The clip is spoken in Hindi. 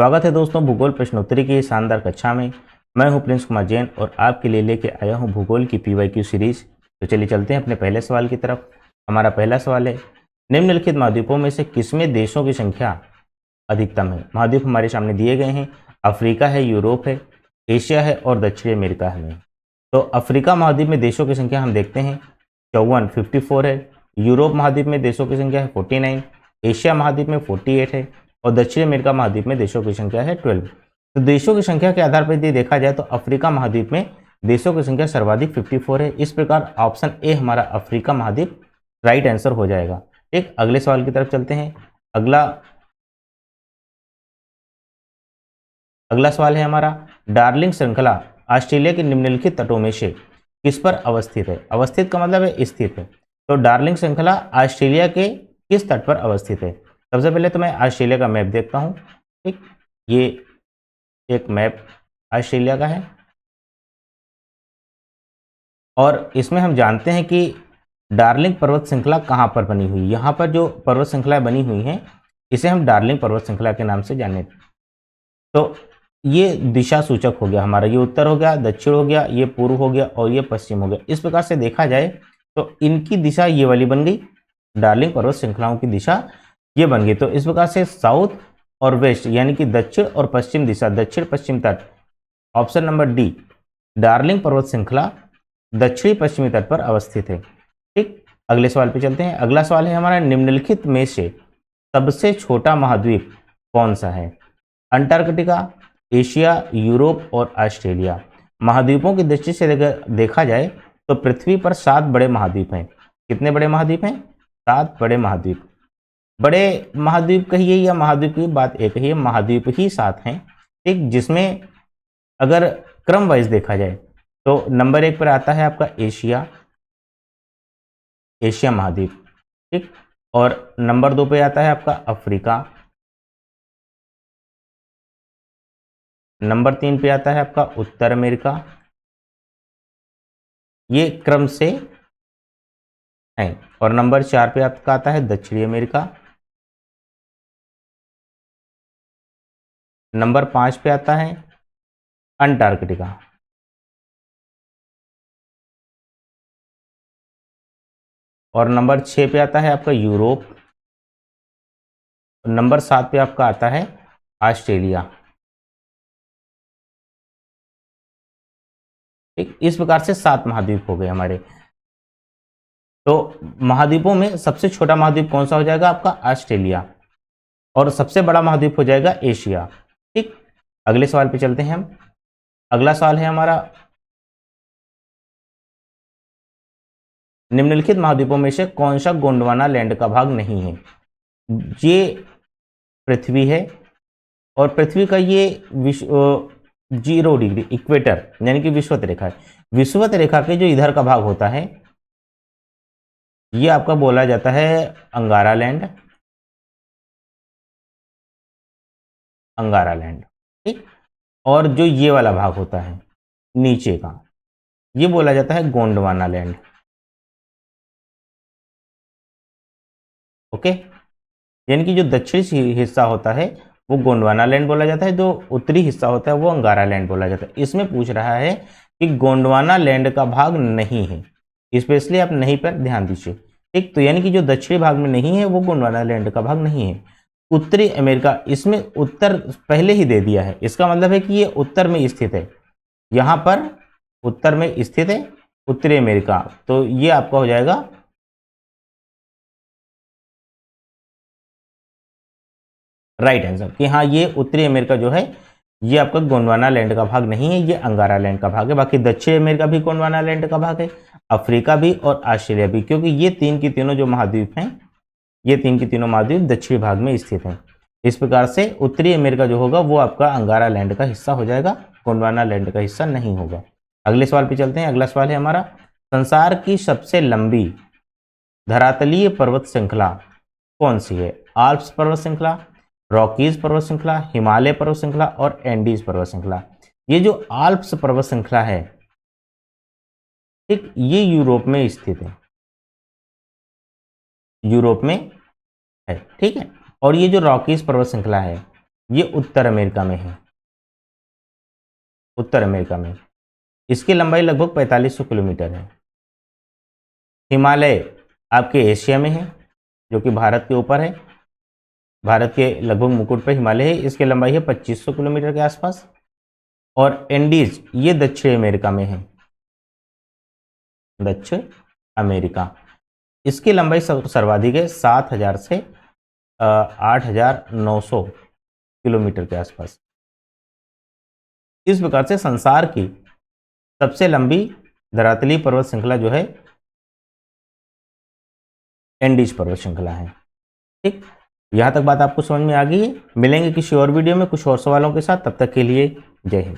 स्वागत है दोस्तों भूगोल प्रश्नोत्तरी की इस शानदार कक्षा में। मैं हूं प्रिंस कुमार जैन और आपके लिए लेके आया हूं भूगोल की पीवाईक्यू सीरीज। तो चलिए चलते हैं अपने पहले सवाल की तरफ। हमारा पहला सवाल है, निम्नलिखित महाद्वीपों में से किसमें देशों की संख्या अधिकतम है। महाद्वीप हमारे सामने दिए गए हैं, अफ्रीका है, यूरोप है, एशिया है और दक्षिणी अमेरिका है। तो अफ्रीका महाद्वीप में देशों की संख्या हम देखते हैं 54 है। यूरोप महाद्वीप में देशों की संख्या है 49, एशिया महाद्वीप में 48 है और दक्षिण अमेरिका महाद्वीप में देशों की संख्या है 12। तो देशों की संख्या के आधार पर यदि देखा जाए तो अफ्रीका महाद्वीप में देशों की संख्या सर्वाधिक 54 है। इस प्रकार ऑप्शन ए हमारा अफ्रीका महाद्वीप राइट आंसर हो जाएगा। एक अगले सवाल की तरफ चलते हैं। अगला सवाल है हमारा, डार्लिंग श्रृंखला ऑस्ट्रेलिया के निम्नलिखित तटों में से किस पर अवस्थित है। अवस्थित का मतलब है स्थित है। तो डार्लिंग श्रृंखला ऑस्ट्रेलिया के किस तट पर अवस्थित है। सबसे पहले तो मैं ऑस्ट्रेलिया का मैप देखता हूँ। ठीक, ये एक मैप ऑस्ट्रेलिया का है और इसमें हम जानते हैं कि डार्लिंग पर्वत श्रृंखला कहाँ पर बनी हुई। यहाँ पर जो पर्वत श्रृंखलाएं बनी हुई हैं इसे हम डार्लिंग पर्वत श्रृंखला के नाम से जाने। तो ये दिशा सूचक हो गया हमारा, ये उत्तर हो गया, दक्षिण हो गया, ये पूर्व हो गया और ये पश्चिम हो गया। इस प्रकार से देखा जाए तो इनकी दिशा ये वाली बन गई, डार्लिंग पर्वत श्रृंखलाओं की दिशा ये बन गई। तो इस प्रकार से साउथ और वेस्ट यानी कि दक्षिण और पश्चिम दिशा, दक्षिण पश्चिम तट, ऑप्शन नंबर डी डार्लिंग पर्वत श्रृंखला दक्षिणी पश्चिमी तट पर अवस्थित है। ठीक, अगले सवाल पे चलते हैं। अगला सवाल है हमारा, निम्नलिखित में से सबसे छोटा महाद्वीप कौन सा है। अंटार्कटिका, एशिया, यूरोप और ऑस्ट्रेलिया। महाद्वीपों की दृष्टि से देखा जाए तो पृथ्वी पर 7 बड़े महाद्वीप हैं। कितने बड़े महाद्वीप हैं? 7 बड़े महाद्वीप। बड़े महाद्वीप कहिए या महाद्वीप की बात एक ही है, महाद्वीप ही 7 हैं। ठीक, जिसमें अगर क्रम वाइज देखा जाए तो नंबर 1 पर आता है आपका एशिया, एशिया महाद्वीप। ठीक, और नंबर 2 पे आता है आपका अफ्रीका, नंबर 3 पे आता है आपका उत्तर अमेरिका। ये क्रम से है। और नंबर 4 पे आपका आता है दक्षिणी अमेरिका, नंबर 5 पे आता है अंटार्कटिका। और नंबर 6 पे आता है आपका यूरोप, नंबर 7 पे आपका आता है ऑस्ट्रेलिया। ठीक, इस प्रकार से 7 महाद्वीप हो गए हमारे। तो महाद्वीपों में सबसे छोटा महाद्वीप कौन सा हो जाएगा आपका? ऑस्ट्रेलिया। और सबसे बड़ा महाद्वीप हो जाएगा एशिया। ठीक, अगले सवाल पे चलते हैं हम। अगला सवाल है हमारा, निम्नलिखित महाद्वीपों में से कौन सा गोंडवाना लैंड का भाग नहीं है। ये पृथ्वी है और पृथ्वी का ये 0 डिग्री इक्वेटर यानी कि विषुवत रेखा है। विषुवत रेखा के जो इधर का भाग होता है ये आपका बोला जाता है अंगारा लैंड, अंगारा लैंड। ठीक, और जो ये वाला भाग होता है नीचे का ये बोला जाता है गोंडवाना लैंड। ओके, यानी कि जो दक्षिणी हिस्सा होता है वो गोंडवाना लैंड बोला जाता है, जो उत्तरी हिस्सा होता है वो अंगारा लैंड बोला जाता है। इसमें पूछ रहा है कि गोंडवाना लैंड का भाग नहीं है, स्पेशली आप नहीं पर ध्यान दीजिए। ठीक, तो यानी कि जो दक्षिणी भाग में नहीं है वो गोंडवाना लैंड का भाग नहीं है। उत्तरी अमेरिका, इसमें उत्तर पहले ही दे दिया है, इसका मतलब है कि ये उत्तर में स्थित है, यहाँ पर उत्तर में स्थित है उत्तरी अमेरिका। तो ये आपका हो जाएगा राइट आंसर कि हाँ ये उत्तरी अमेरिका जो है ये आपका गोंडवाना लैंड का भाग नहीं है, ये अंगारा लैंड का भाग है। बाकी दक्षिण अमेरिका भी गोंडवाना लैंड का भाग है, अफ्रीका भी और ऑस्ट्रेलिया भी, क्योंकि ये तीन की तीनों जो महाद्वीप हैं ये तीन की तीनों महाद्वीप दक्षिणी भाग में स्थित हैं। इस प्रकार से उत्तरी अमेरिका जो होगा वो आपका अंगारा लैंड का हिस्सा हो जाएगा, गोंडवाना लैंड का हिस्सा नहीं होगा। अगले सवाल पे चलते हैं। अगला सवाल है हमारा, संसार की सबसे लंबी धरातलीय पर्वत श्रृंखला कौन सी है। आल्प्स पर्वत श्रृंखला, रॉकीज पर्वत श्रृंखला, हिमालय पर्वत श्रृंखला और एंडीज पर्वत श्रृंखला। ये जो आल्प्स पर्वत श्रृंखला है ठीक, ये यूरोप में स्थित है, यूरोप में है। ठीक है, और ये जो रॉकीज पर्वत श्रृंखला है ये उत्तर अमेरिका में है, उत्तर अमेरिका में। इसकी लंबाई लगभग 4500 किलोमीटर है। हिमालय आपके एशिया में है, जो कि भारत के ऊपर है, भारत के लगभग मुकुट पर हिमालय है। इसकी लंबाई है 2500 किलोमीटर के आसपास। और एंडीज ये दक्षिण अमेरिका में है, दक्षिण अमेरिका। इसकी लंबाई सर्वाधिक है 7000 से 8900 किलोमीटर के आसपास। इस प्रकार से संसार की सबसे लंबी धरातलीय पर्वत श्रृंखला जो है एंडीज पर्वत श्रृंखला है। ठीक, यहां तक बात आपको समझ में आ गई है। मिलेंगे किसी और वीडियो में कुछ और सवालों के साथ, तब तक के लिए जय हिंद।